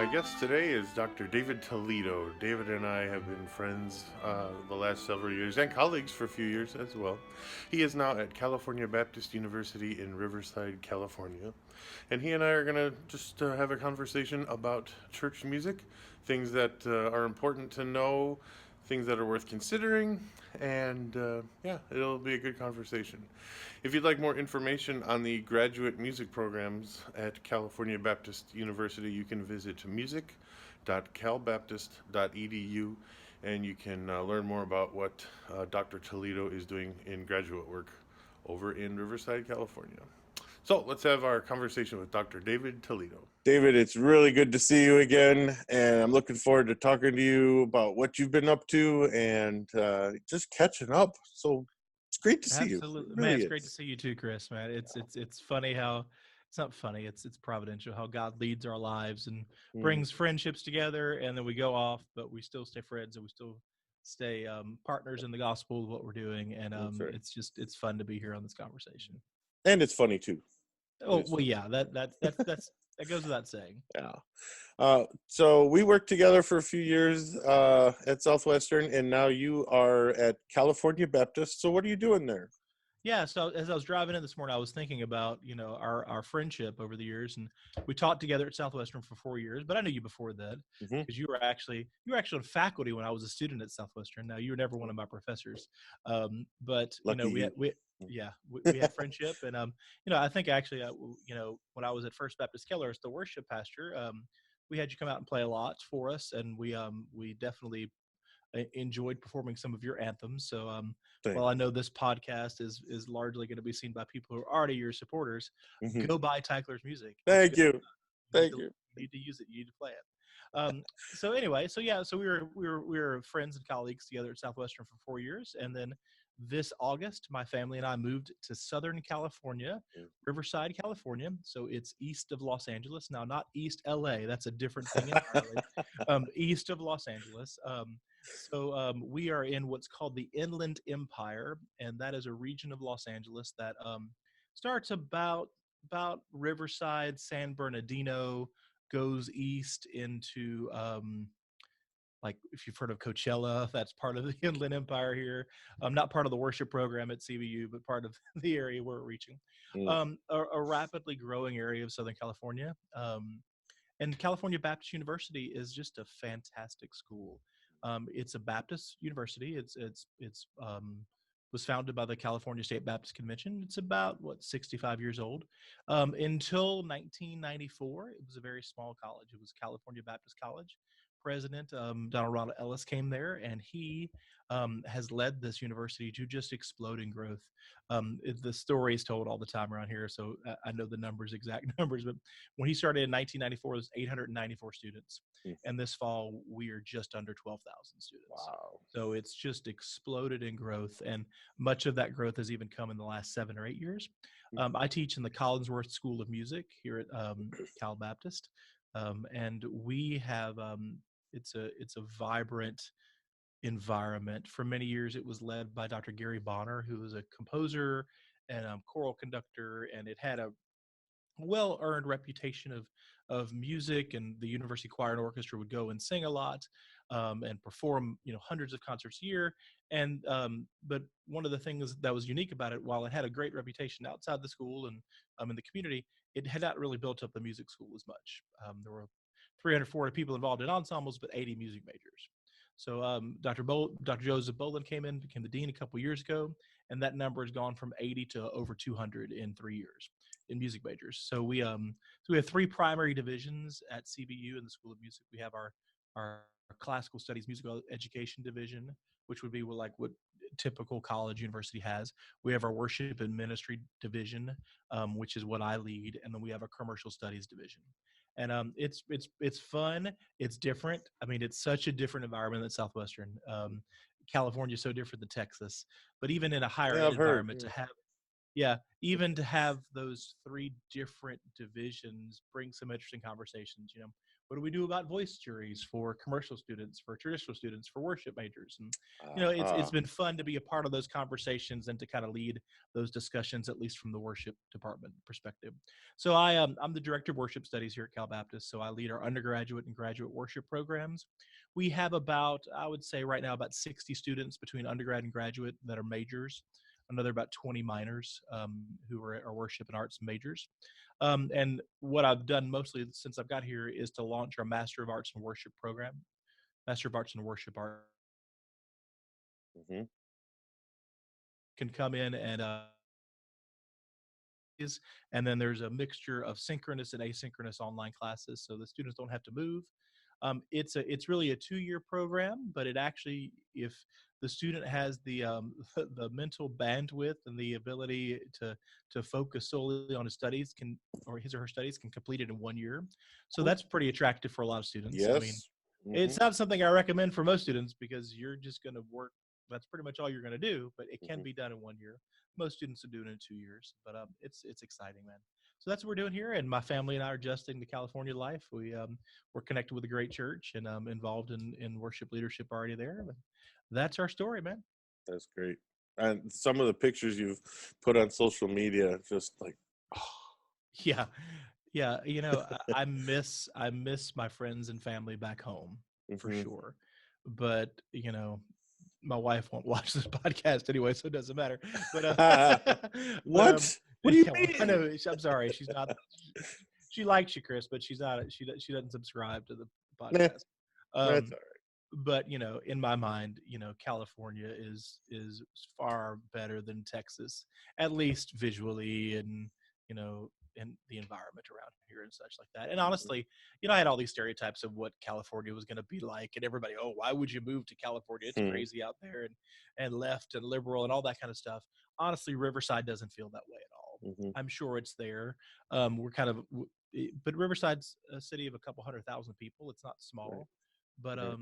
My guest today is Dr. David Toledo. David and I have been friends the last several years and colleagues for a few years as well. He is now at California Baptist University in Riverside, California. And he and I are going to just have a conversation about church music, things that are important to know, things that are worth considering, and yeah, it'll be a good conversation. If you'd like more information on the graduate music programs at California Baptist University, you can visit music.calbaptist.edu and you can learn more about what Dr. Toledo is doing in graduate work over in Riverside, California. So let's have our conversation with Dr. David Toledo. David, it's really good to see you again, and I'm looking forward to talking to you about what you've been up to and just catching up. So it's great to see you. Absolutely, man. It's great to see you too, Chris. Man, it's funny how it's not funny. It's providential how God leads our lives and brings friendships together, and then we go off, but we still stay friends and we still stay partners in the gospel of what we're doing. And right. it's fun to be here on this conversation. And it's funny too. Oh well, yeah. That goes without saying. Yeah. So we worked together for a few years at Southwestern, and now you are at California Baptist. So what are you doing there? Yeah, so as I was driving in this morning, I was thinking about our friendship over the years, and we taught together at Southwestern for 4 years. But I knew you before that because you were actually on faculty when I was a student at Southwestern. Now you were never one of my professors, but Lucky we you. we had friendship, and I think actually when I was at First Baptist Keller as the worship pastor, we had you come out and play a lot for us, and we definitely enjoyed performing some of your anthems. So while I know this podcast is largely going to be seen by people who are already your supporters, go buy Tychler's music. Thank you. You need to use it. You need to play it. So anyway, so we were friends and colleagues together at Southwestern for 4 years, and then this August, my family and I moved to Southern California, Riverside, California. So it's east of Los Angeles. Now, not East LA. That's a different thing entirely. East of Los Angeles. So we are in what's called the Inland Empire, and that is a region of Los Angeles that starts about Riverside, San Bernardino, goes east into like if you've heard of Coachella, that's part of the Inland Empire here. Not part of the worship program at CBU, but part of the area we're reaching. A rapidly growing area of Southern California. And California Baptist University is just a fantastic school. It's a Baptist university. It's was founded by the California State Baptist Convention. It's about 65 years old. Until 1994, it was a very small college. It was California Baptist College. President Donald Ronald Ellis came there, and he has led this university to just explode in growth. The story is told all the time around here, so I know the exact numbers. But when he started in 1994, it was 894 students, and this fall we are just under 12,000 students. Wow! So it's just exploded in growth, and much of that growth has even come in the last 7 or 8 years. I teach in the Collinsworth School of Music here at Cal Baptist, and we have it's a vibrant environment. For many years, it was led by Dr. Gary Bonner, who was a composer and choral conductor, and it had a well-earned reputation of music, and the university choir and orchestra would go and sing a lot and perform hundreds of concerts a year. And but one of the things that was unique about it, while it had a great reputation outside the school and in the community, it had not really built up the music school as much. There were 340 people involved in ensembles, but 80 music majors. So Dr. Joseph Boland came in, became the dean a couple years ago, and that number has gone from 80 to over 200 in 3 years in music majors. So we have 3 primary divisions at CBU in the School of Music. We have our classical studies musical education division, which would be what typical college university has. We have our worship and ministry division, which is what I lead, and then we have a commercial studies division. And it's fun. It's different. I mean, it's such a different environment than Southwestern. California is so different than Texas. But even in a higher ed environment, even to have those 3 different divisions bring some interesting conversations. What do we do about voice juries for commercial students, for traditional students, for worship majors? And it's Uh-huh. been fun to be a part of those conversations and to kind of lead those discussions, at least from the worship department perspective. So I'm the director of worship studies here at Cal Baptist. So I lead our undergraduate and graduate worship programs. We have about, I would say right now, about 60 students between undergrad and graduate that are majors, another about 20 minors who are worship and arts majors. And what I've done mostly since I've got here is to launch our Master of Arts and Worship program. Master of Arts and Worship art Hmm. can come in and and then there's a mixture of synchronous and asynchronous online classes, so the students don't have to move. It's really a 2-year program, but it actually, if the student has the the mental bandwidth and the ability to focus solely on his studies, can or his or her studies, can complete it in 1 year. So Cool. that's pretty attractive for a lot of students. I mean, Yes. Hmm. it's not something I recommend for most students because you're just going to work. That's pretty much all you're going to do, but it can Hmm. be done in 1 year. Most students are doing it in 2 years, but it's exciting, man. So that's what we're doing here, and my family and I are adjusting to California life. We're connected with a great church and involved in worship leadership already there. But that's our story, man. That's great. And some of the pictures you've put on social media, just like, Yeah, yeah. I miss my friends and family back home for hmm. sure, but my wife won't watch this podcast anyway, so it doesn't matter. But but What? What do you yeah, well, I mean? know. I'm sorry, she's not. She likes you, Chris, but she's not. She doesn't subscribe to the Nah, podcast. that's Um, all but in my mind, California is far better than Texas, at least visually, and you know and the environment around here and such like that. And right. honestly, I had all these stereotypes of what California was going to be like, and everybody, oh, why would you move to California? It's Hmm. crazy out there, and left and liberal and all that kind of stuff. Honestly, Riverside doesn't feel that way at all. Hmm. I'm sure it's there. We're kind of, but Riverside's a city of a couple 100,000 people. It's not Right. small, but Right.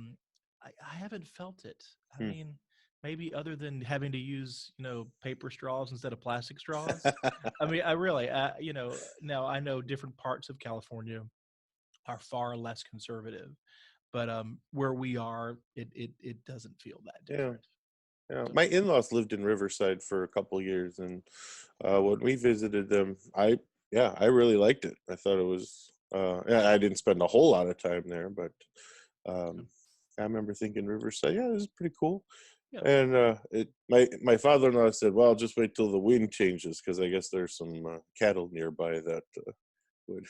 I haven't felt it. I Hmm. mean, maybe other than having to use, paper straws instead of plastic straws. I mean, I really, now I know different parts of California are far less conservative, but where we are, it doesn't feel that Yeah. different. Yeah. So My in-laws lived in Riverside for a couple years, and when we visited them, I really liked it. I thought it was. Yeah, I didn't spend a whole lot of time there, but um, I remember thinking Riverside, yeah, this is pretty cool. yeah. And my father-in-law said, "Well, just wait till the wind changes, because I guess there's some cattle nearby that would."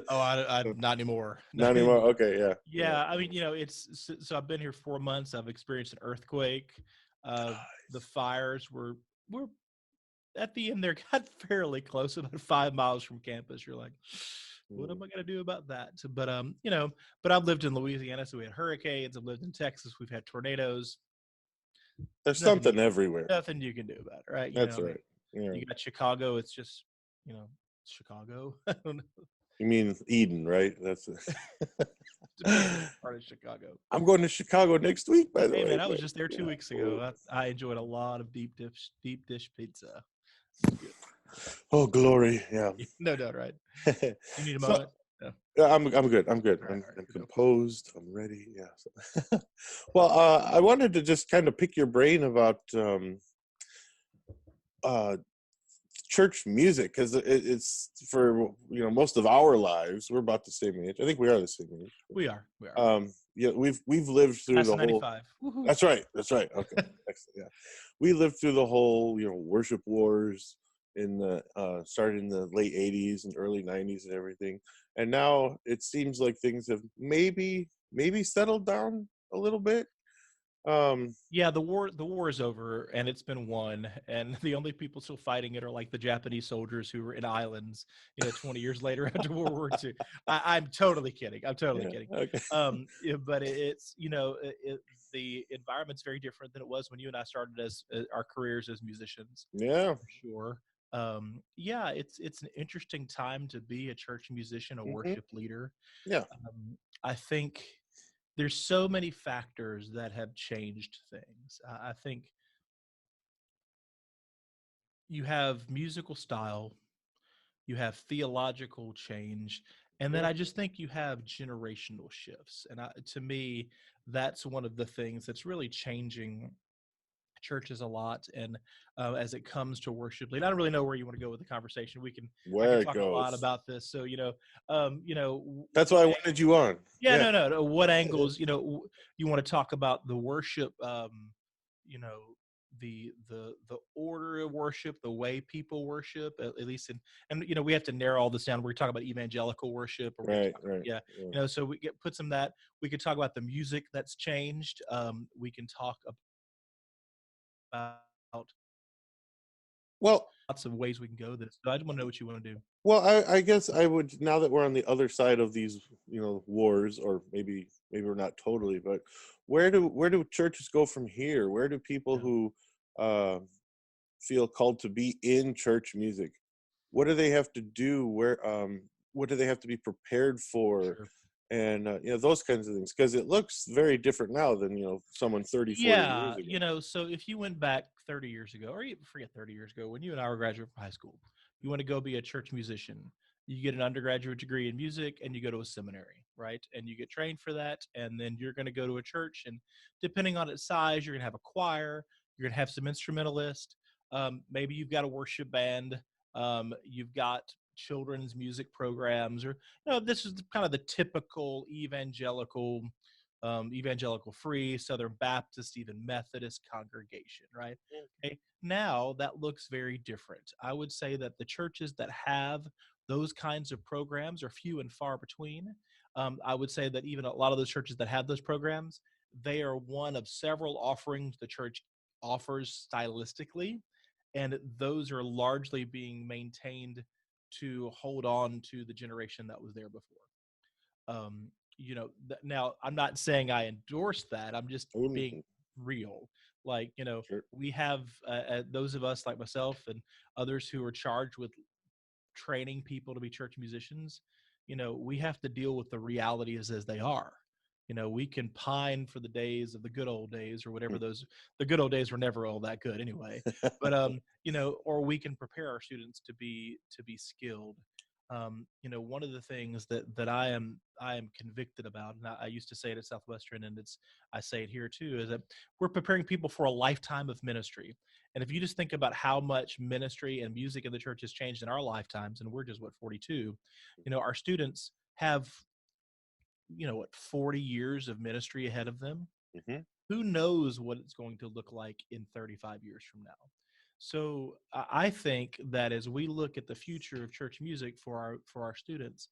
Oh, I not anymore. Not Not anymore. anymore. Okay, yeah, yeah. Yeah, I mean, so I've been here 4 months. I've experienced an earthquake. The fires were at the end there got fairly close, about 5 miles from campus. You're like, what am Mm. I gonna do about that? But but I've lived in Louisiana, so we had hurricanes. I've lived in Texas, we've had tornadoes. There's Nothing you something everywhere. nothing you can do about it, right? That's I mean, right. Yeah. you got Chicago. It's just Chicago. I don't know. You mean Eden, right? That's. Depends on what part of Chicago. I'm going to Chicago next week, by the Hey way. man, I was But just there yeah. 2 weeks Oh, ago. I enjoyed a lot of deep dish pizza. It was good. oh, glory. Yeah. No doubt, right? You need a So moment? No. yeah, I'm good. I'm good. All right, I'm good deal. composed. I'm ready. Yeah. So. Well, I wanted to just kind of pick your brain about uh, church music, because it's for most of our lives. We're about the same age. I think we are the same age. We are. Yeah, we've lived through Class the of whole. '95. Woohoo! That's right. That's right. Okay. Excellent. Yeah, we lived through the whole worship wars in the started in the late '80s and early '90s and everything, and now it seems like things have maybe settled down a little bit. Um, Yeah, the war is over and it's been won, and the only people still fighting it are like the Japanese soldiers who were in islands, 20 years later after World War II. I'm totally kidding. I'm totally yeah. kidding. Okay. Yeah, but it's the environment's very different than it was when you and I started as our careers as musicians, Yeah. for sure. Yeah, it's an interesting time to be a church musician, a Hmm. worship leader. Yeah. I think there's so many factors that have changed things. I think you have musical style, you have theological change, And then Yeah. I just think you have generational shifts. And to me, that's one of the things that's really changing churches a lot. And as it comes to worship lead, I don't really know where you want to go with the conversation. I can Where it talk a lot goes. about this. So, That's why what I wanted you on. yeah, Yeah. no. What angles, you want to talk about the worship, you know, the order of worship, the way people worship, at least and we have to narrow all this down. We're talking about evangelical worship, or we're Right. talking, Right. yeah, Yeah. so we get put some that we could talk about the music that's changed. We can talk about Well, lots of ways we can go this. So I just want to know what you want to do. well, I guess I would, now that we're on the other side of these, wars, or maybe we're not totally, but where do churches go from here? Where do people Yeah, who uh, feel called to be in church music, what do they have to do? What do they have to be prepared for? sure. And those kinds of things, because it looks very different now than someone 30, 40 Yeah, years ago. so if you went back 30 years ago, or you forget 30 years ago, when you and I were graduating from high school, you want to go be a church musician. You get an undergraduate degree in music and you go to a seminary, right? And you get trained for that. And then you're going to go to a church. And depending on its size, you're going to have a choir, you're going to have some instrumentalists. Maybe you've got a worship band, you've got children's music programs, or, this is kind of the typical evangelical free, Southern Baptist, even Methodist congregation, right? Okay. Now that looks very different. I would say that the churches that have those kinds of programs are few and far between. I would say that even a lot of those churches that have those programs, they are one of several offerings the church offers stylistically, and those are largely being maintained to hold on to the generation that was there before. um Now I'm not saying I endorse that, I'm just being Mhm. real. Like, Sure. we have those of us like myself and others who are charged with training people to be church musicians. We have to deal with the realities as they are. We can pine for the days of the good old days, or whatever those, the good old days were never all that good anyway. But or we can prepare our students to be skilled. One of the things that I am convicted about, and I used to say it at Southwestern, and I say it here too, is that we're preparing people for a lifetime of ministry. And if you just think about how much ministry and music in the church has changed in our lifetimes, and we're just, what, 42, our students have, what, 40 years of ministry ahead of them. Hmm. Who knows what it's going to look like in 35 years from now? So I think that as we look at the future of church music for our students,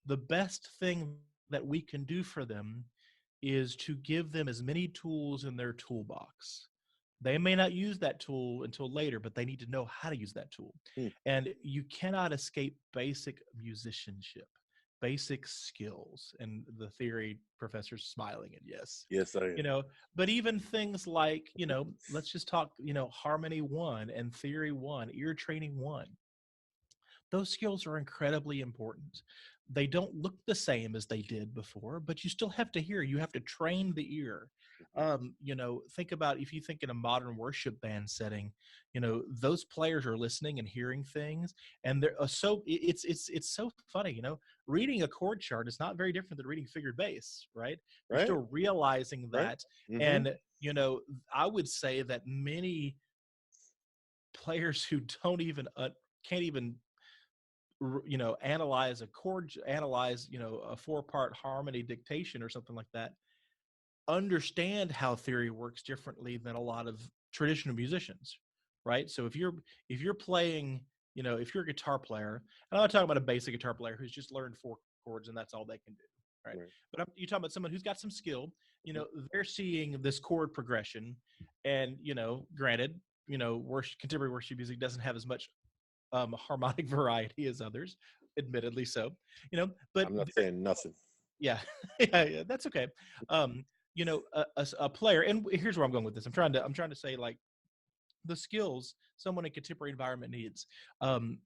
the best thing that we can do for them is to give them as many tools in their toolbox. They may not use that tool until later, but they need to know how to use that tool. And you cannot escape basic musicianship, basic skills. And the theory professor's smiling, and yes. Yes, I You am. know, but even things like, let's just talk, harmony one and theory one, ear training one, those skills are incredibly important. They don't look the same as they did before, but you still have to hear. You have to train the ear. Mhm. Think about, if you think in a modern worship band setting, those players are listening and hearing things, and they're it's so funny. Reading a chord chart is not very different than reading figured bass, right? You're Right, still realizing right. that, Hmm. and I would say that many players who don't even can't even analyze a chord, analyze a four-part harmony dictation or something like that, understand how theory works differently than a lot of traditional musicians, right? So if you're playing, if you're a guitar player, and I'm not talking about a basic guitar player who's just learned four chords and that's all they can do, right? Right. But you talking about someone who's got some skill. Mhm. They're seeing this chord progression, and granted, contemporary worship music doesn't have as much harmonic variety as others, admittedly so. But I'm not saying nothing. yeah, yeah, that's okay. Um, a player, and here's where I'm going with this. I'm trying to say, like, the skills someone in contemporary environment needs. Um,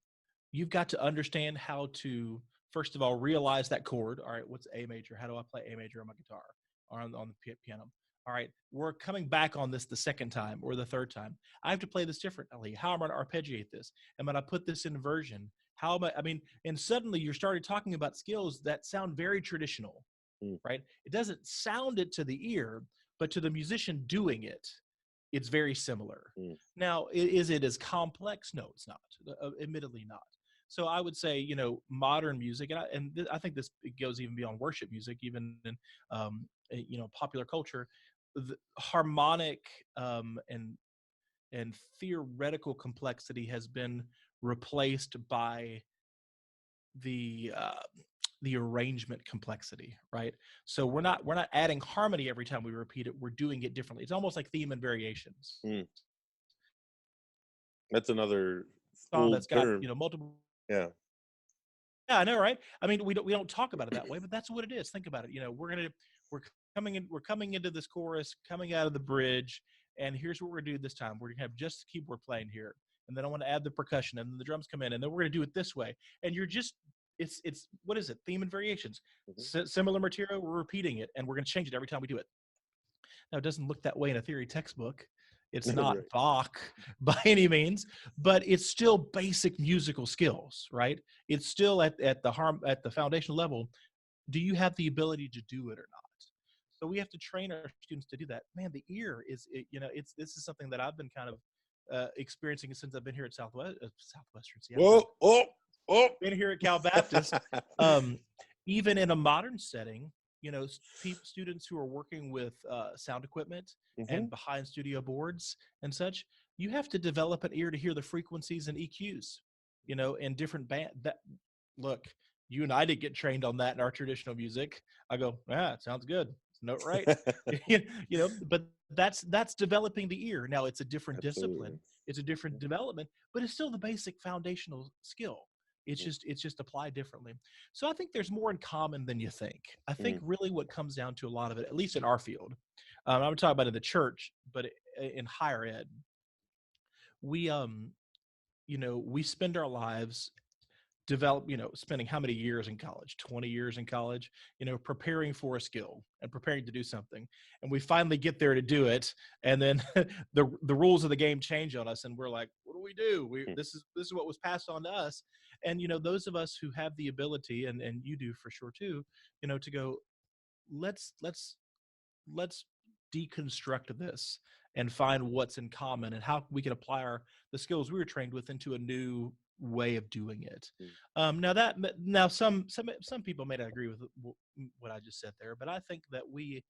you've got to understand how to, first of all, realize that chord. All right, what's A major? How do I play A major on my guitar or on the piano? All right, we're coming back on this the second time or the third time. I have to play this differently. How am I going to arpeggiate this? And when I put this in inversion, How am I? I mean, and suddenly you're started talking about skills that sound very traditional, Mm, right? It doesn't sound it to the ear, but to the musician doing it, it's very similar. mm, Now, is it as complex? No, it's not. Admittedly, not. So I would say, modern music, and I think this goes even beyond worship music, even in popular culture, the harmonic and theoretical complexity has been replaced by the uh, the arrangement complexity, right? So we're not adding harmony every time we repeat it. We're doing it differently. It's almost like theme and variations. mm. That's another Song old that's got term. multiple. Yeah. Yeah, I know, right? I mean, we don't talk about it that way, but that's what it is. Think about it. We're we're coming into this chorus, coming out of the bridge, and here's what we're gonna do this time. We're gonna have just the keyboard playing here, and then I want to add the percussion, and then the drums come in, and then we're gonna do it this way. And you're just it's what is it? Theme and variations. Hmm. Similar material, we're repeating it, and we're gonna change it every time we do it. Now, it doesn't look that way in a theory textbook. It's not Right. Bach by any means, but it's still basic musical skills, right? It's still at the foundational level. Do you have the ability to do it or not? So we have to train our students to do that. Man, the ear it's this is something that I've been kind of experiencing since I've been here at Southwestern Seattle. Whoa, oh, oh. Been here at Cal Baptist. Um, Even in a modern setting, students who are working with sound equipment Hmm. and behind studio boards and such, you have to develop an ear to hear the frequencies and EQs, in different band. That look, you and I did get trained on that in our traditional music. I go, it sounds good. It's note right, but that's developing the ear. Now it's a different Absolutely. discipline. It's a different development, but it's still the basic foundational skill. It's just applied differently. So I think there's more in common than you think. I think Mm, really what comes down to a lot of it, at least in our field, I'm talking about in the church, but in higher ed, we we spend our lives spending how many years in college, 20 years in college, preparing for a skill and preparing to do something, and we finally get there to do it, and then the rules of the game change on us, and we're like, what do? we mm, this is what was passed on to us. And those of us who have the ability, and you do for sure too, to go, let's deconstruct this and find what's in common and how we can apply the skills we were trained with into a new way of doing it. mm, Now some people may not agree with what I just said there, but I think that we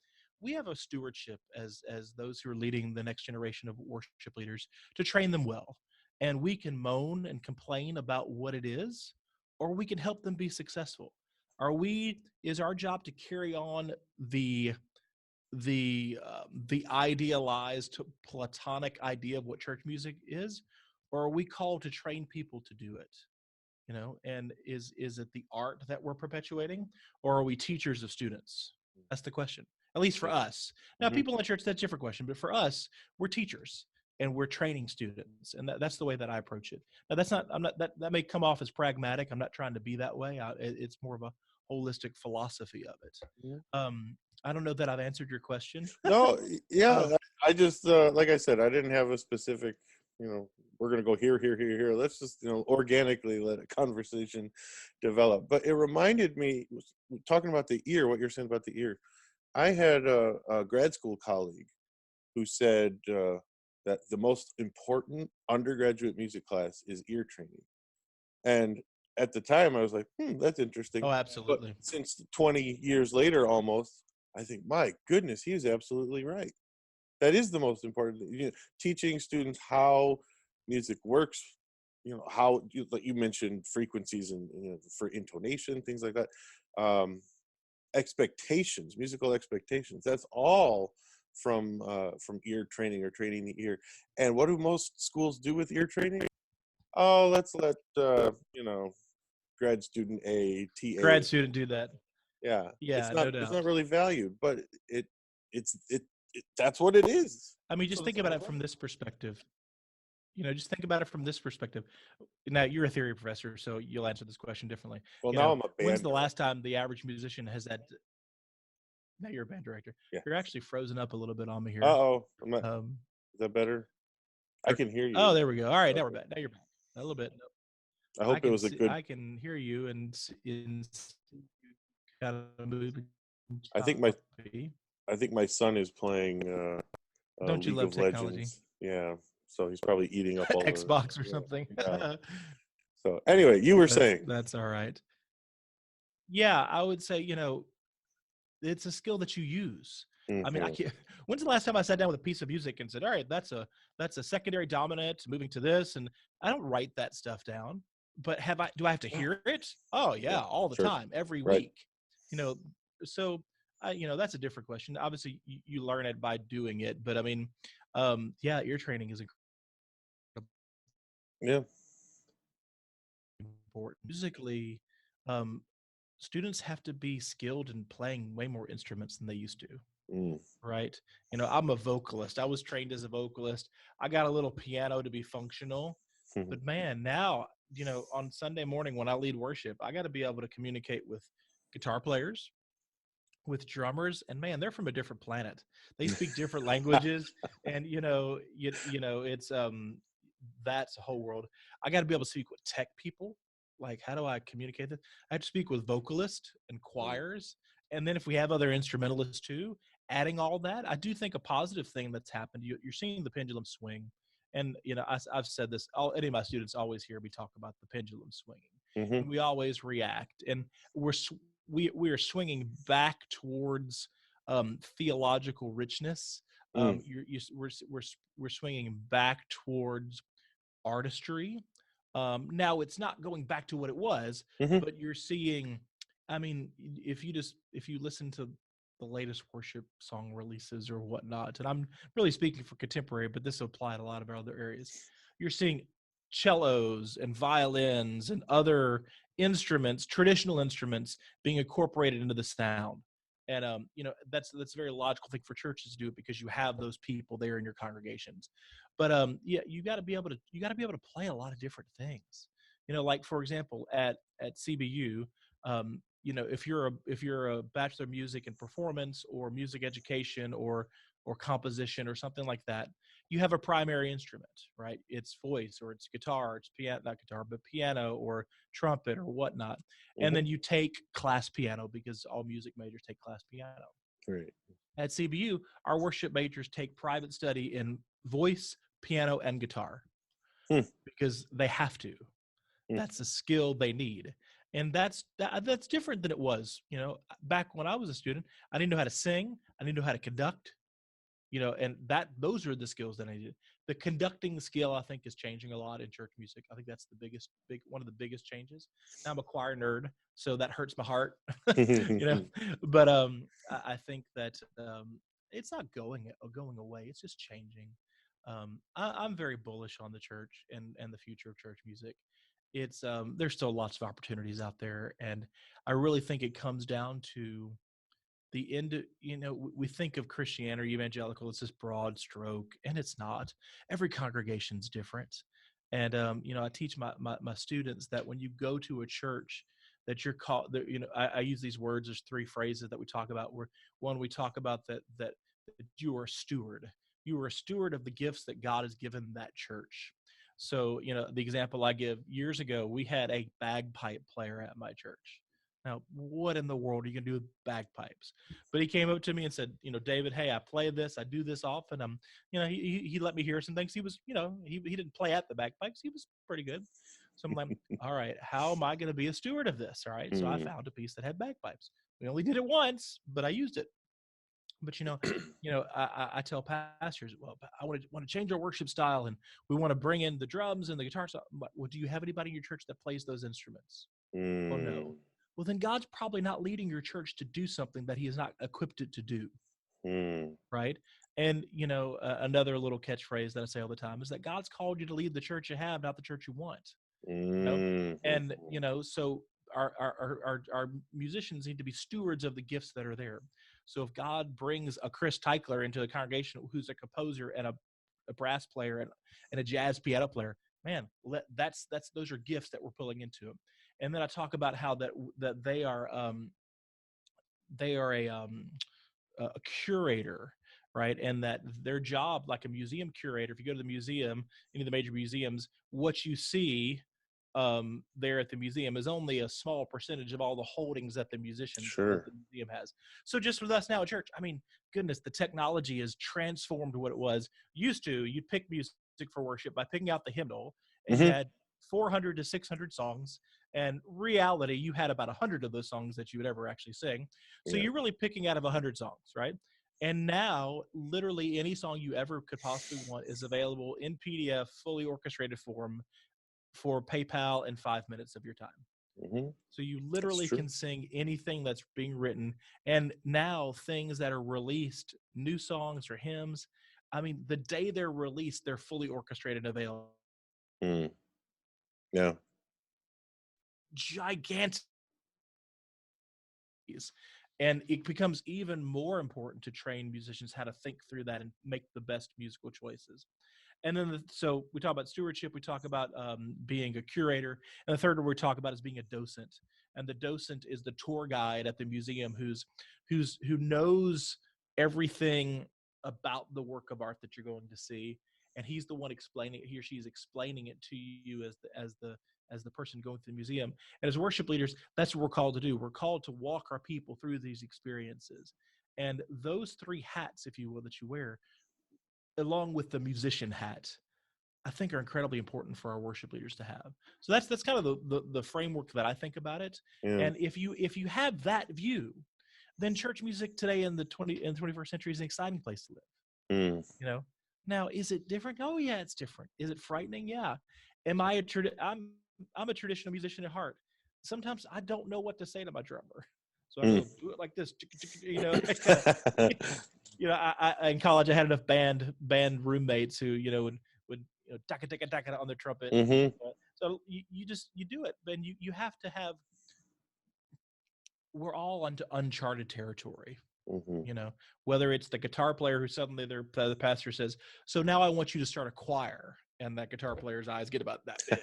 have a stewardship as those who are leading the next generation of worship leaders to train them well. And we can moan and complain about what it is, or we can help them be successful. Is our job to carry on the idealized platonic idea of what church music is, or are we called to train people to do it? And is it the art that we're perpetuating, or are we teachers of students? That's the question, at least for yeah. us. Now, Hmm. people in the church, that's a different question, but for us, we're teachers and we're training students, and that's the way that I approach it. Now, that's not I'm not that may come off as pragmatic. I'm not trying to be that way. It's more of a holistic philosophy of it. Yeah. I don't know that I've answered your question. No, yeah. um, I just, like I said, I didn't have a specific, you know, we're going to go here, here, here, here. Let's just, organically let a conversation develop. But it reminded me, talking about the ear, what you're saying about the ear. I had a grad school colleague who said that the most important undergraduate music class is ear training. And at the time, I was like, that's interesting. oh, But absolutely. since 20 years later, almost, I think, my goodness, he is absolutely right. That is the most important thing. Teaching students how music works, how like you mentioned frequencies and for intonation, things like that. Expectations, musical expectations. That's all from ear training or training the ear. And what do most schools do with ear training? Oh, let's let grad student A, TA. Grad student do that. Yeah, Yeah, no it's not doubt. really valued, but it that's what it is. I mean, So just it's think about not it from valued. this perspective. Just think about it from this perspective. Now, you're a theory professor, so you'll answer this question differently. Well, now I'm a When's band the last director. time the average musician has had? Now you're a band director. Yeah. You're actually frozen up a little bit on me here. Uh-oh. I'm not. Um, Is that better? I can hear oh, you. there we go. All right, now we're Okay. back. Now you're back. A little bit. I hope it was a good. I can hear you and kind of moving I think my choppy. I think my son is playing Don't you League love of technology? Legends. Yeah, so he's probably eating up all the. Xbox or Yeah, something. yeah. So anyway, you were saying. That's all right. Yeah, I would say, it's a skill that you use. I mean, I Hmm. can't. When's the last time I sat down with a piece of music and said, "All right, that's a secondary dominant moving to this," and I don't write that stuff down. But do I have to Yeah. hear it? Oh Yeah. yeah, all the Sure. time, every Right. week. You know, so that's a different question. Obviously, you learn it by doing it, but I mean, yeah, ear training is Yeah. important. Musically, um, students have to be skilled in playing way more instruments than they used to. Mm. Right? I'm a vocalist. I was trained as a vocalist. I got a little piano to be functional. But man, now, on Sunday morning when I lead worship, I got to be able to communicate with guitar players, with drummers, and man, they're from a different planet. They speak different languages, and it's that's a whole world. I got to be able to speak with tech people. Like, how do I communicate this? I have to speak with vocalists and Mm. choirs, and then if we have other instrumentalists too, adding all that, I do think a positive thing that's happened. You're seeing the pendulum swing, and I've said this. Any of my students always hear me talk about the pendulum swinging, Hmm. and we always react, and we're we are swinging back towards theological richness. Mm. We're swinging back towards artistry. Now it's not going back to what it was, Hmm. but you're seeing. I mean, if you listen to the latest worship song releases or whatnot, and I'm really speaking for contemporary, but this will apply to a lot of our other areas. You're seeing cellos and violins and other instruments, traditional instruments, being incorporated into the sound. And that's a very logical thing for churches to do it because you have those people there in your congregations. But yeah, you got to be able to play a lot of different things. Like for example, at CBU, if you're a bachelor of music and performance or music education or composition or something like that, you have a primary instrument, right? It's voice or it's guitar, it's piano, not guitar, but piano or trumpet or whatnot. And Hmm. then you take class piano because all music majors take class piano. Right. At CBU, our worship majors take private study in voice, piano, and guitar Hmm. because they have to. Hmm. That's a skill they need. And that's different than it was. Back when I was a student, I didn't know how to sing, I didn't know how to conduct, and those are the skills that I needed. The conducting skill, I think, is changing a lot in church music. I think that's the big one of the biggest changes. Now I'm a choir nerd, so that hurts my heart, you know. But I think that it's not going away. It's just changing. I'm very bullish on the church and the future of church music. It's there's still lots of opportunities out there, and I really think it comes down to the end. We think of Christianity or evangelical as this broad stroke, and it's not. Every congregation's different. And I teach my students that when you go to a church that you're called that, I use these words. There's three phrases that we talk about. Where one, we talk about that you are a steward. You are a steward of the gifts that God has given that church. So the example I give, years ago we had a bagpipe player at my church. Now, what in the world are you gonna do with bagpipes? But he came up to me and said, David, hey, I play this, I do this often. He let me hear some things. He was, he didn't play at the bagpipes. He was pretty good. So I'm like, all right, how am I going to be a steward of this? All right. So I Mm. found a piece that had bagpipes. We only did it once, but I used it. But I tell pastors, well, I want to change our worship style, and we want to bring in the drums and the guitar. Well, do you have anybody in your church that plays those instruments? Well, no. Mm. Well, then God's probably not leading your church to do something that He has not equipped it to do, Mm. right? And another little catchphrase that I say all the time is that God's called you to lead the church you have, not the church you want. You know, Mm. and so our musicians need to be stewards of the gifts that are there. So if God brings a Chris Teichler into a congregation who's a composer and a brass player and a jazz piano player, man, that's those are gifts that we're pulling into them. And then I talk about how that they are a curator, right? And that their job, like a museum curator, if you go to the museum, any of the major museums, what you see there at the museum is only a small percentage of all the holdings that the Sure. museum has. So just with us now at church, I mean, goodness, the technology has transformed what it was. Used to, you'd pick music for worship by picking out the hymnal, and you Hmm. had 400 to 600 songs. And reality, you had about 100 of those songs that you would ever actually sing. So Yeah. you're really picking out of 100 songs, right? And now, literally any song you ever could possibly want is available in PDF, fully orchestrated form for PayPal in 5 minutes of your time. Hmm. So you That's literally true. can sing anything that's being written. And now things that are released, new songs or hymns, I mean, the day they're released, they're fully orchestrated and available. Mm. Yeah. Gigantic. And it becomes even more important to train musicians how to think through that and make the best musical choices. And then, so we talk about stewardship, we talk about being a curator, and the third one we talk about is being a docent. And the docent is the tour guide at the museum who knows everything about the work of art that you're going to see, and he's the one explaining it. He or she is explaining it to you as the person going through the museum. And as worship leaders, that's what we're called to do. We're called to walk our people through these experiences. And those three hats, if you will, that you wear, along with the musician hat, I think are incredibly important for our worship leaders to have. So that's kind of the framework that I think about it. Yeah. And if you have that view, then church music today in the 21st century is an exciting place to live. Mm. You know, now is it different? Oh yeah, it's different. Is it frightening? Yeah. Am I a I'm a traditional musician at heart. Sometimes I don't know what to say to my drummer, so I Mm. go do it like this. You know, kind of. You know, I in college I had enough band roommates who would taka taka taka on their trumpet, and Hmm. so you just you do it, and you have to have. We're all onto uncharted territory. Hmm. You know, whether it's the guitar player who suddenly the pastor says, "So now I want you to start a choir," and that guitar player's eyes get about that big,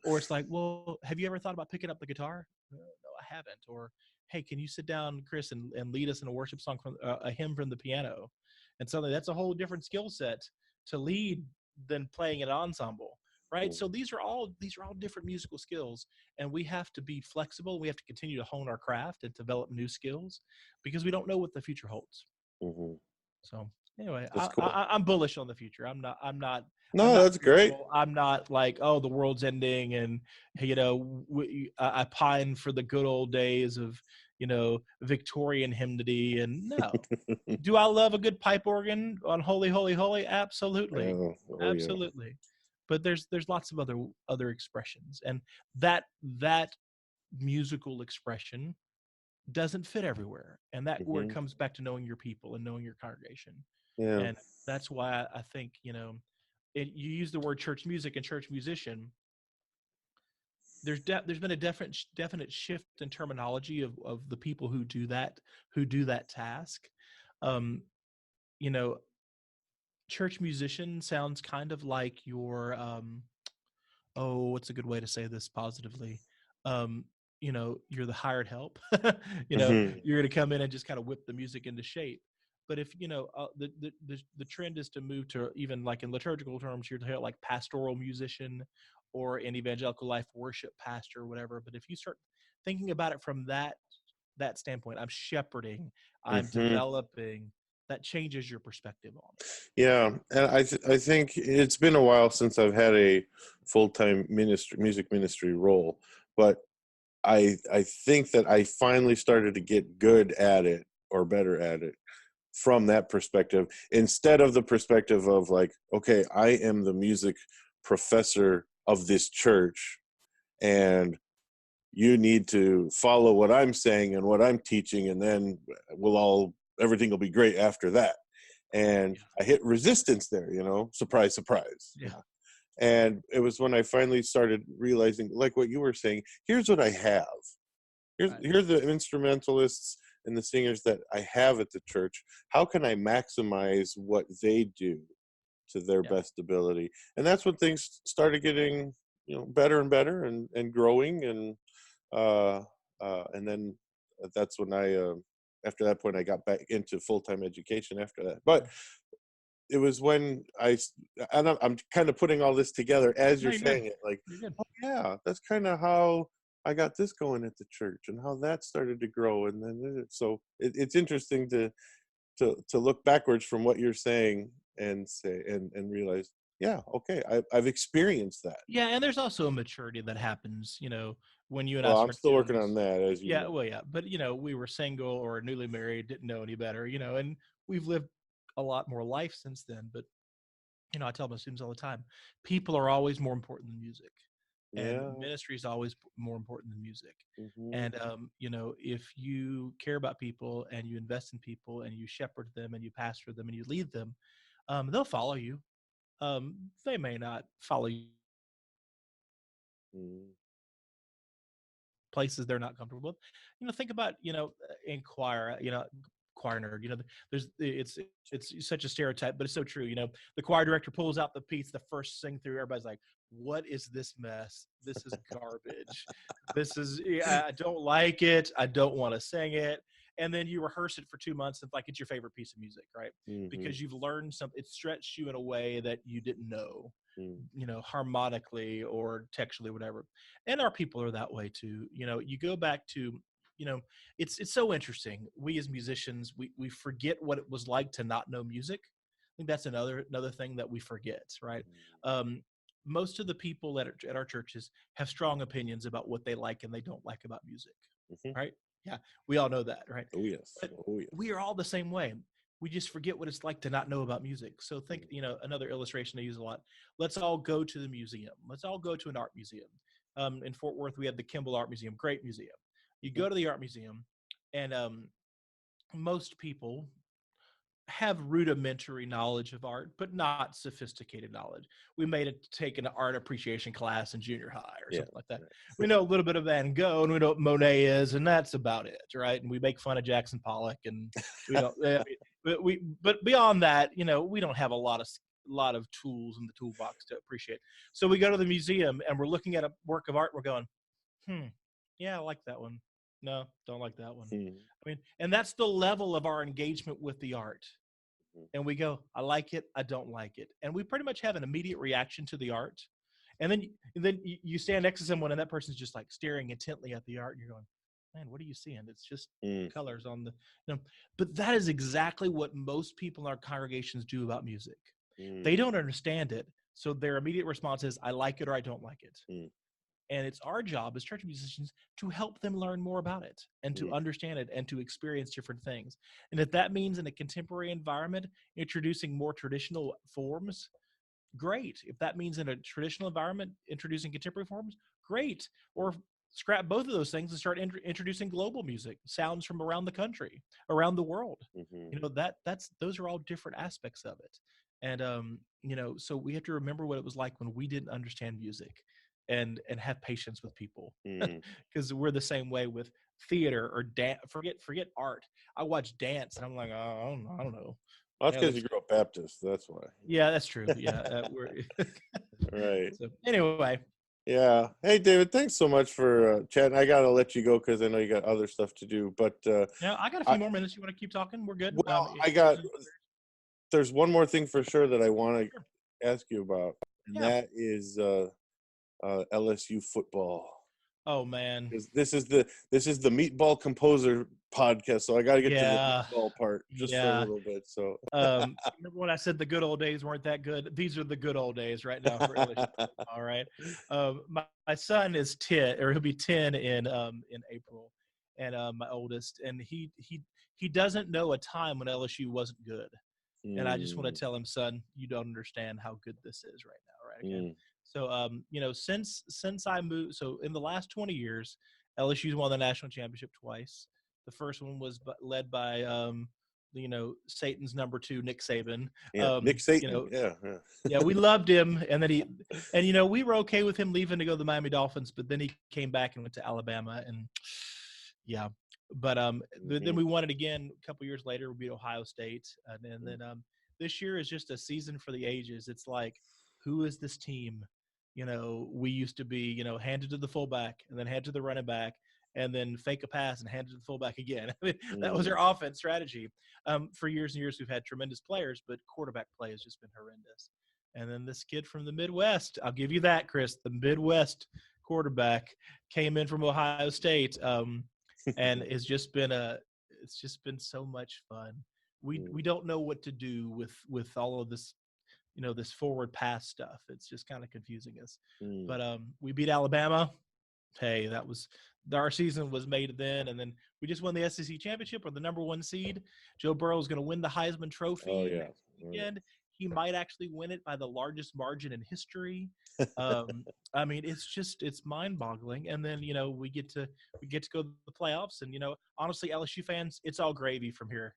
or it's like, "Well, have you ever thought about picking up the guitar?" No, I haven't. Or, "Hey, can you sit down, Chris, and lead us in a worship song from a hymn from the piano?" And suddenly that's a whole different skill set to lead than playing an ensemble, right? So these are all different musical skills, and we have to be flexible. We have to continue to hone our craft and develop new skills because we don't know what the future holds. Hmm. So anyway, That's cool. I'm bullish on the future. I'm No, not that's great. fearful. I'm not like, oh, the world's ending, and I pine for the good old days of Victorian hymnody. And no, do I love a good pipe organ on Holy, Holy, Holy? Absolutely, Oh, oh yeah. absolutely. But there's lots of other expressions, and that musical expression doesn't fit everywhere, and that where it Hmm. comes back to knowing your people and knowing your congregation. Yeah. And that's why I think you use the word church music and church musician. There's been a definite shift in terminology of the people who do that task. um you know Church musician sounds kind of like your oh, what's a good way to say this positively? Um, you're the hired help. Hmm. You're going to come in and just kind of whip the music into shape. But if the trend is to move to, even like in liturgical terms, you're like pastoral musician or an evangelical life worship pastor or whatever. But if you start thinking about it from that standpoint, I'm shepherding, I'm Hmm. developing. That changes your perspective on it. Yeah, and I think it's been a while since I've had a full-time music ministry role, but I think that I finally started to get good at it or better at it from that perspective, instead of the perspective of like, okay, I am the music professor of this church, and you need to follow what I'm saying and what I'm teaching, and then everything will be great after that. And Yeah, I hit resistance there, surprise, surprise. yeah, And it was when I finally started realizing, like what you were saying, here's what I have. right. Here's the instrumentalists and the singers that I have at the church. How can I maximize what they do to their Yeah, best ability? And that's when things started getting, better and better and growing. And then that's when after that point, I got back into full-time education after that. But it was when I'm kind of putting all this together as No, you're you're good. saying it, like, You're good. oh yeah, that's kind of how I got this going at the church and how that started to grow. And then so it's interesting to look backwards from what you're saying and say and realize, yeah, okay, I've experienced that. Yeah, and there's also a maturity that happens, when you and I Well, I'm start still doing working on this. that, as you Yeah, know. well, yeah, but we were single or newly married, didn't know any better, and we've lived a lot more life since then. But I tell my students all the time, people are always more important than music, and Yeah. ministry is always more important than music. Hmm. And if you care about people and you invest in people and you shepherd them and you pastor them and you lead them, they'll follow you. They may not follow you Hmm. places they're not comfortable with. Think about in choir. Choir nerd. There's it's such a stereotype, but it's so true. The choir director pulls out the piece, the first sing through. Everybody's like, "What is this mess? This is garbage. This is I don't like it. I don't want to sing it." And then you rehearse it for 2 months, and like it's your favorite piece of music, right? Hmm. Because you've learned something. It stretched you in a way that you didn't know, Hmm. harmonically or textually, whatever. And our people are that way too. You go back to, it's so interesting. We as musicians, we forget what it was like to not know music. I think that's another thing that we forget, right? Um, Most of the people at our churches have strong opinions about what they like and they don't like about music, Hmm. right? Yeah, we all know that, right? Oh yes. But Oh we yes. are all the same way. We just forget what it's like to not know about music. So think, Mm-hmm. another illustration I use a lot. Let's all go to the museum. Let's all go to an art museum. In Fort Worth, we had the Kimball Art Museum, great museum. You go to the art museum, and most people have rudimentary knowledge of art, but not sophisticated knowledge. We made it take an art appreciation class in junior high or Yeah. something like that. Right. We know a little bit of Van Gogh and we know what Monet is, and that's about it, right? And we make fun of Jackson Pollock, and we don't. But beyond that, we don't have a lot of tools in the toolbox to appreciate. So we go to the museum and we're looking at a work of art. We're going, yeah, I like that one. No, don't like that one. Mhm. I mean, and that's the level of our engagement with the art. And we go, I like it, I don't like it. And we pretty much have an immediate reaction to the art. And then you stand next to someone and that person's just like staring intently at the art and you're going, man, what are you seeing? It's just Mm, colors on the, but that is exactly what most people in our congregations do about music. They mm, don't understand it. So their immediate response is, I like it or I don't like it. mm, And it's our job as church musicians to help them learn more about it and to mm, understand it and to experience different things. And if that means in a contemporary environment, introducing more traditional forms, great. If that means in a traditional environment, introducing contemporary forms, great. Or scrap both of those things and start introducing global music, sounds from around the country, around the world. mhm, That's those are all different aspects of it. And so we have to remember what it was like when we didn't understand music, and have patience with people, mm. because we're the same way with theater or dance. Forget art. I watch dance and I'm like, oh, I don't know. Well, that's Yeah, because you looks grew up Baptist. That's why. yeah, that's true. Yeah, we're Right. so anyway. Yeah. Hey, David, thanks so much for chatting. I gotta let you go because I know you got other stuff to do. But Yeah, I got a I few more minutes. You want to keep talking? We're good. well, I got. Questions? There's one more thing for sure that I want Sure. to ask you about, and Yeah. that is LSU football. Oh man. 'Cause this is the Meatball Composer podcast, so I got to get to the Yeah. meatball part just for a Yeah. little bit. So, Remember when I said the good old days weren't that good? These are the good old days right now for LSU. All right. My son is 10, or he'll be 10 in April, and my oldest, and he doesn't know a time when LSU wasn't good. And I just want mm, to tell him, son, you don't understand how good this is right now, right? Okay. mm, So, since I moved, so in the last 20 years, LSU's won the national championship twice. The first one was led by, Satan's number two, Nick Saban. yeah, Nick Um, you Satan. know, Yeah, yeah. yeah, we loved him, and then we were okay with him leaving to go to the Miami Dolphins, but then he came back and went to Alabama, and yeah, but then Hmm. we won it again a couple years later. We beat Ohio State, and then this year is just a season for the ages. It's like, who is this team? We used to be, handed to the fullback and then hand to the running back, and then fake a pass and hand it to the fullback again. I mean, that was Mm. their offense strategy. For years and years, we've had tremendous players, but quarterback play has just been horrendous. And then this kid from the Midwest, I'll give you that, Chris, the Midwest quarterback came in from Ohio State, and it's just been so much fun. We don't know what to do with all of this, this forward pass stuff. It's just kind of confusing us. Mm. But we beat Alabama. Hey, that was our season was made then, and then we just won the SEC championship. We're the number 1 seed. Joe Burrow is going to win the Heisman Oh Trophy yeah. next weekend. He might actually win it by the largest margin in history. I mean, it's mind-boggling. And then we get to go to the playoffs, and honestly, LSU fans, it's all gravy from here.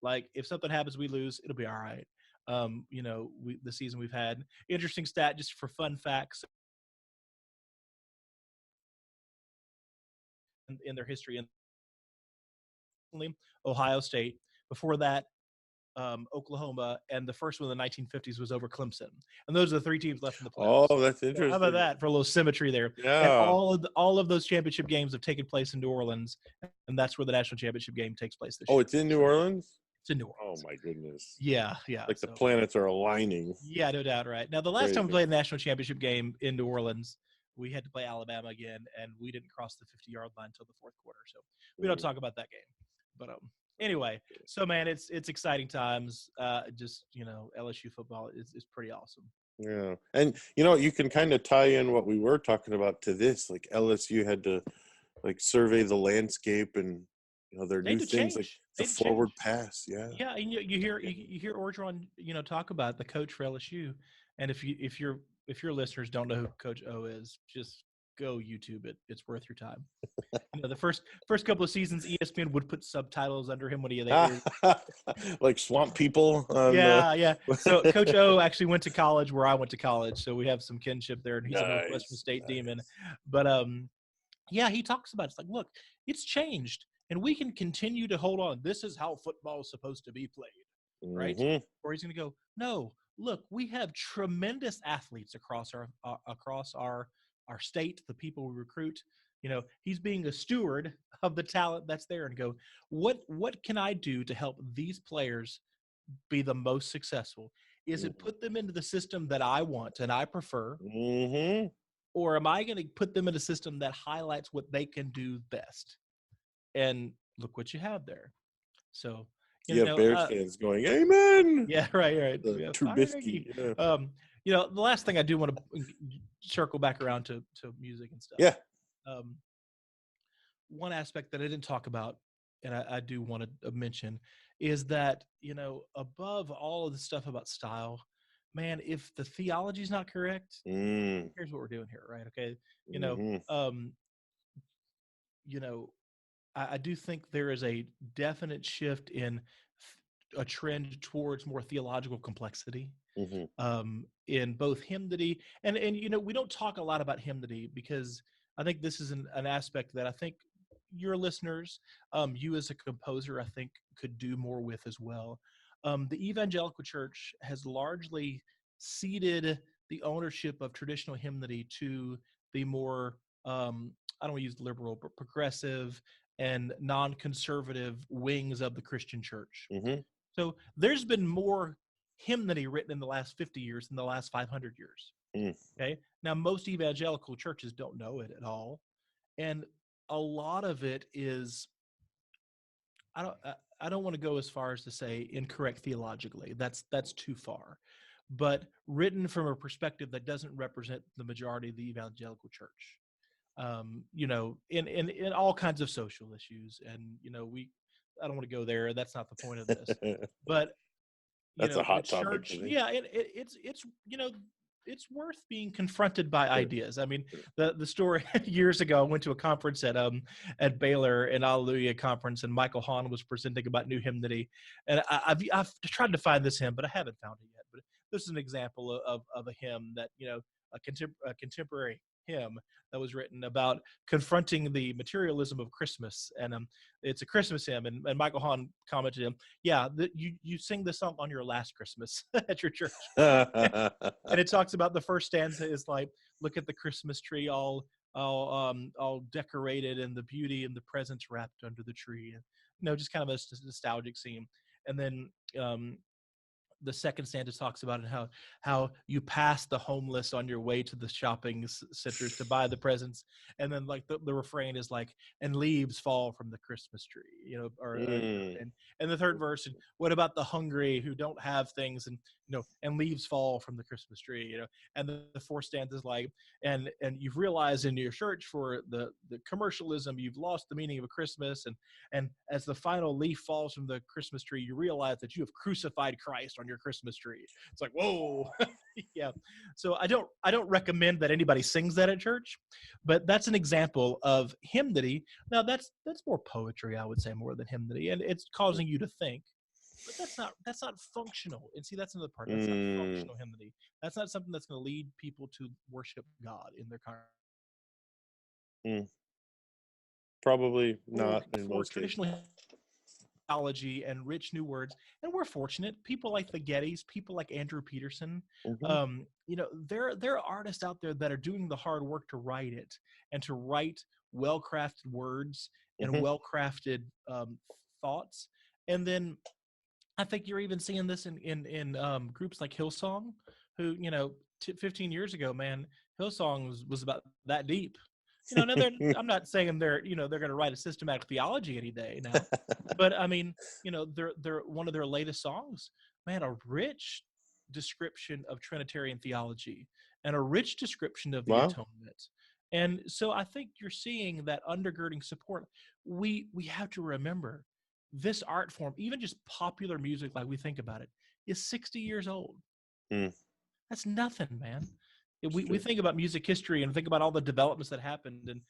Like if something happens, we lose, it'll be all right. The season we've had. Interesting stat, just for fun facts in their history. And Ohio State. Before that, Oklahoma, and the first one in the 1950s was over Clemson. And those are the 3 teams left in the playoffs. Oh, that's So how interesting. about that for a little symmetry there? And Yeah. all of those championship games have taken place in New Orleans, and that's where the national championship game takes place this year. Oh, it's in New Orleans? It's in New Oh Orleans. my goodness. Yeah. Like the planets are aligning. Yeah, no doubt, right. Now, the last time we played a national championship game in New Orleans, we had to play Alabama again, and we didn't cross the 50-yard line until the fourth quarter. So we don't talk about that game. But anyway, so man, it's exciting times. Just LSU football is pretty awesome. Yeah, and you can kind of tie in what we were talking about to this. Like LSU had to survey the landscape, and their new things like the forward pass. Yeah, yeah, and you hear Orgeron talk about the coach for LSU, and if your listeners don't know who Coach O is, just go YouTube it. It's worth your time. The first couple of seasons, ESPN would put subtitles under him when he like swamp people. Yeah. So Coach O actually went to college where I went to college, so we have some kinship there, and he's a Northwestern State demon. But yeah, he talks about it's like, look, it's changed, and we can continue to hold on. This is how football is supposed to be played, right? Or he's going to go, no, look, we have tremendous athletes across our state, the people we recruit. He's being a steward of the talent that's there, and go, what can I do to help these players be the most successful? Is it put them into the system that I want and I prefer? Or am I going to put them in a system that highlights what they can do best? And look what you have there. So, Bears fans going, amen. Yeah, right. Trubisky. The last thing I do want to circle back around to music and stuff. Yeah. One aspect that I didn't talk about, and I do want to mention, is that, above all of the stuff about style, man, if the theology is not correct, here's what we're doing here, right? Okay. I do think there is a definite shift in a trend towards more theological complexity in both hymnody and we don't talk a lot about hymnody, because I think this is an aspect that I think your listeners, you as a composer, I think could do more with as well. The evangelical church has largely ceded the ownership of traditional hymnody to the more I don't want to use liberal, but progressive and non-conservative wings of the Christian church. So there's been more hymnody written in the last 50 years than the last 500 years. Okay. Now, most evangelical churches don't know it at all. And a lot of it is, I don't want to go as far as to say incorrect theologically. That's too far. But written from a perspective that doesn't represent the majority of the evangelical church. In all kinds of social issues. And, I don't want to go there. That's not the point of this. But, that's a hot topic. Yeah, it's worth being confronted by ideas. I mean, the story years ago, I went to a conference at Baylor, an Alleluia conference, and Michael Hahn was presenting about new hymnody. And I've tried to find this hymn, but I haven't found it yet. But this is an example of a hymn that, a contemporary hymn that was written about confronting the materialism of Christmas. And it's a Christmas hymn. And Michael Hahn commented to him, yeah, you sing this song on your last Christmas at your church. And it talks about the first stanza is like, look at the Christmas tree all all decorated and the beauty and the presents wrapped under the tree, and just kind of a nostalgic scene. And then the second stanza talks about it, how you pass the homeless on your way to the shopping centers to buy the presents, and then like the refrain is like, and leaves fall from the Christmas tree, and the third verse, and what about the hungry who don't have things, and and leaves fall from the Christmas tree, and the fourth stanza is like, and you've realized in your search for the commercialism, you've lost the meaning of a Christmas, and as the final leaf falls from the Christmas tree, you realize that you have crucified Christ on your Christmas tree. It's like, whoa. Yeah. So I don't recommend that anybody sings that at church, but that's an example of hymnody. Now that's more poetry, I would say, more than hymnody, and it's causing you to think. But that's not functional. And see, that's another part. That's not functional hymnody. That's not something that's going to lead people to worship God in their congregation. Probably not in for most traditional cases. theology and rich new words, and we're fortunate. People like the Gettys, people like Andrew Peterson, there are artists out there that are doing the hard work to write it and to write well-crafted words and well-crafted thoughts. And then I think you're even seeing this in groups like Hillsong, who 15 years ago, man, Hillsong was about that deep. Now I'm not saying they're going to write a systematic theology any day now, but I mean, they're one of their latest songs, man, a rich description of Trinitarian theology and a rich description of the atonement. And so I think you're seeing that undergirding support. We have to remember this art form, even just popular music, like we think about it, is 60 years old. That's nothing, man. We think about music history and think about all the developments that happened, and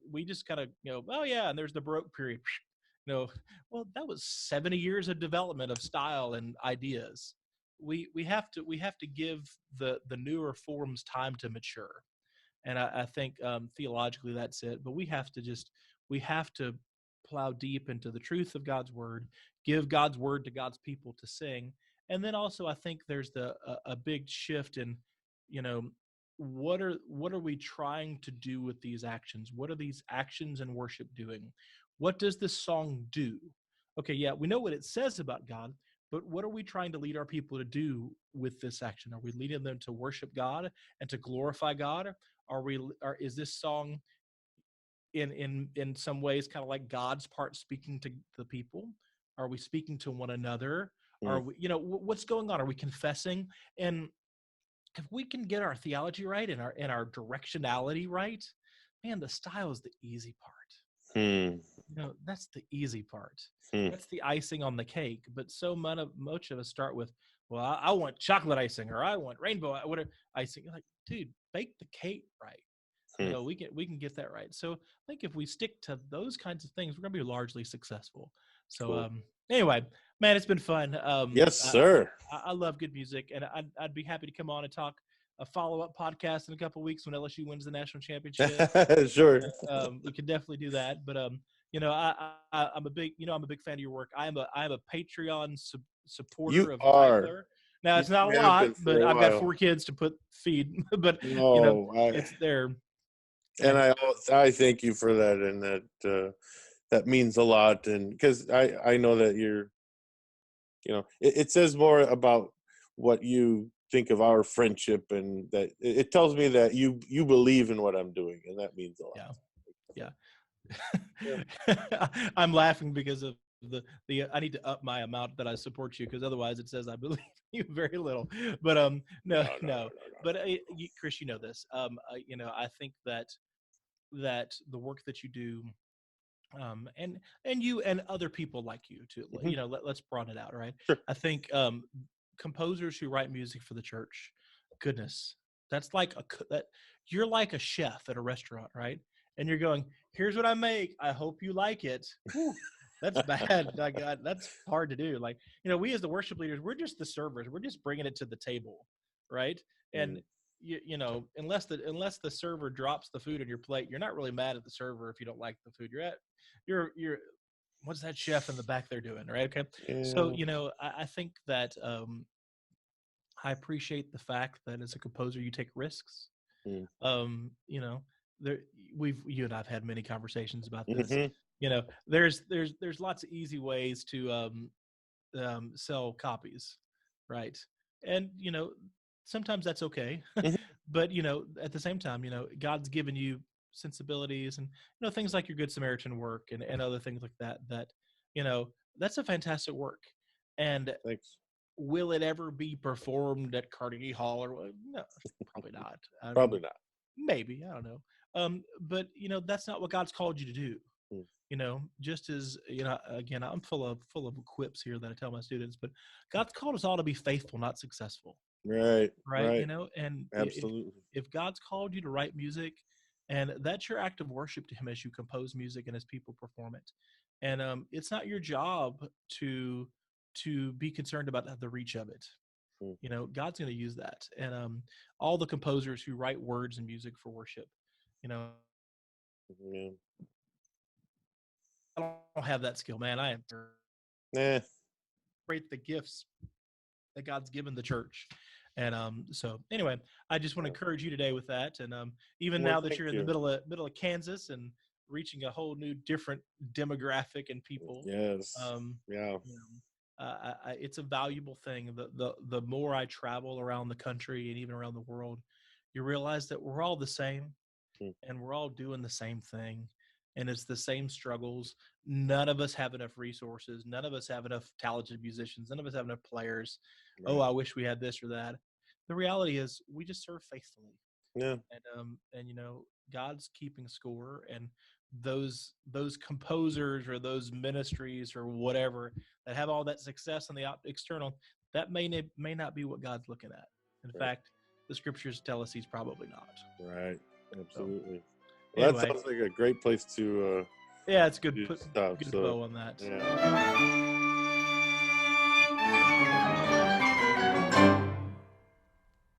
we just kind of oh yeah, and there's the Baroque period. Well, that was 70 years of development of style and ideas. We have to give the newer forms time to mature, and I think theologically that's it. But we have to plow deep into the truth of God's word, give God's word to God's people to sing, and then also I think there's a big shift in what are we trying to do with these actions? What are these actions in worship doing? What does this song do? Okay, yeah, we know what it says about God, but what are we trying to lead our people to do with this action? Are we leading them to worship God and to glorify God? Is this song in some ways kind of like God's part speaking to the people? Are we speaking to one another? Are we, what's going on? Are we confessing? And if we can get our theology right and our directionality right, man, the style is the easy part. That's the easy part. That's the icing on the cake. But so much of us start with, well, I want chocolate icing, or I want rainbow whatever icing. You're like, dude, bake the cake right. We can get that right. So I think if we stick to those kinds of things, we're gonna be largely successful. So anyway, man, it's been fun. Yes, sir. I love good music, and I'd be happy to come on and talk a follow-up podcast in a couple of weeks when LSU wins the national championship. Sure. We could definitely do that. But I'm a big fan of your work. I'm a Patreon supporter of Tyler. Now it's not a lot, but I've got 4 kids to feed. But it's there. And I thank you for that, and that means a lot. And because I know that you're, it says more about what you think of our friendship, and that it tells me that you believe in what I'm doing, and that means a lot. Yeah. I'm laughing because of the I need to up my amount that I support you, because otherwise it says I believe you very little. But no. But Chris, you know this. I think that the work that you do, and you and other people like you too, let's broaden it out, right? Sure. I think composers who write music for the church, goodness, that's like you're like a chef at a restaurant, right? And you're going, here's what I make, I hope you like it. Whew, that's bad. God, that's hard to do. Like, we as the worship leaders, we're just the servers, we're just bringing it to the table, right? And unless the server drops the food on your plate, you're not really mad at the server if you don't like the food. You're what's that chef in the back there doing, right? Okay. Yeah. So I think that I appreciate the fact that as a composer you take risks. there you and I've had many conversations about this. Hmm. There's lots of easy ways to sell copies, right? And sometimes that's okay, Hmm. but at the same time, God's given you sensibilities and things like your Good Samaritan work and other things like that. That's a fantastic work. And Thanks. will it ever be performed at Carnegie Hall or what? No, probably not. I mean, Probably not. maybe, I don't know. But that's not what God's called you to do. Mm. Just as again, I'm full of quips here that I tell my students, but God's called us all to be faithful, not successful. Right. Right. Right. And Absolutely. if God's called you to write music, and that's your act of worship to him as you compose music and as people perform it. And it's not your job to be concerned about the reach of it. Mm. God's going to use that. And all the composers who write words and music for worship, Yeah. I don't have that skill, man. I am Nah. great the gifts that God's given the church. And so anyway, I just want to encourage you today with that. And even Well, now that thank you're in the you. middle of Kansas and reaching a whole new different demographic and people, Yes. Yeah. it's a valuable thing. The more I travel around the country and even around the world, you realize that we're all the same Mm. and we're all doing the same thing. And it's the same struggles. None of us have enough resources. None of us have enough talented musicians. None of us have enough players. Oh, Right. I wish we had this or that. The reality is we just serve faithfully. Yeah. And God's keeping score, and those composers or those ministries or whatever that have all that success on the external, that may not be what God's looking at. In Right. fact, the scriptures tell us he's probably not. Right. Absolutely. So, Well, anyway, that sounds like a great place to yeah, it's good. do Put stuff. good So bow on that. yeah.